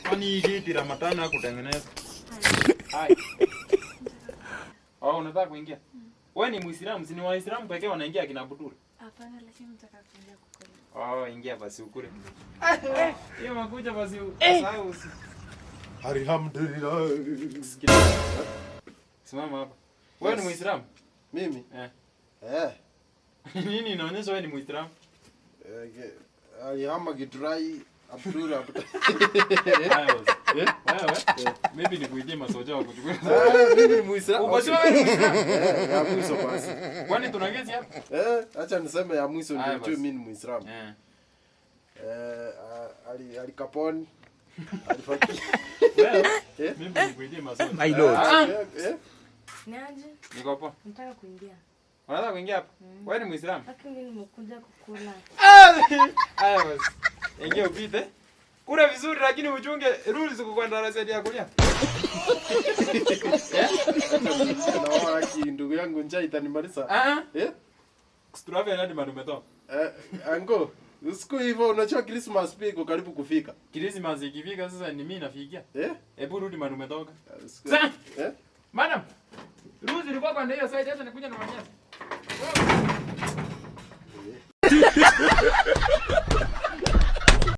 Kwani geti la matana kutengeneza? Hai. Unataka kuingia? Wewe ni Muislamu, si ni Waislamu pekee wanaingia kina Budura? Hapana, lakini nataka kuingia kukula. Ingia basi ukule. Hiyo makuja basi usahau. Alhamdulillah. Simama hapa. Wewe ni Muislamu? Mimi? Nini inaonyesha wewe ni Muislamu? Alihama Githurai Abdullah. Maybe ni kuidia masoja wa kuchukua. Mimi ni Muislamu. Uko sure wewe ni Muislamu? Ya mwisho basi. Kwani tunagezi hapa? Acha niseme ya mwisho ndio tu mimi ni Muislamu. Alikaponi. Alifaki. Mimi ni kuidia masoja. My lord. Niaje? Niko hapo. Nataka kuingia. Unataka kuingia hapa? Wewe ni Muislamu? Lakini mimi nimekuja kukula. Haya basi. Ingia upite. Kula vizuri lakini uchunge rules kwa darasa ya kulia. Naona ndugu yangu njaa itanimaliza. Kustrave hadi madumeto. Ango, usiku hivyo unajua Christmas pia iko karibu kufika. Christmas ikifika sasa ni mimi nafikia. Hebu rudi madumetoka. Sasa. Madam. Rules ilikuwa kwa ndio side hata nikuja na manyasi.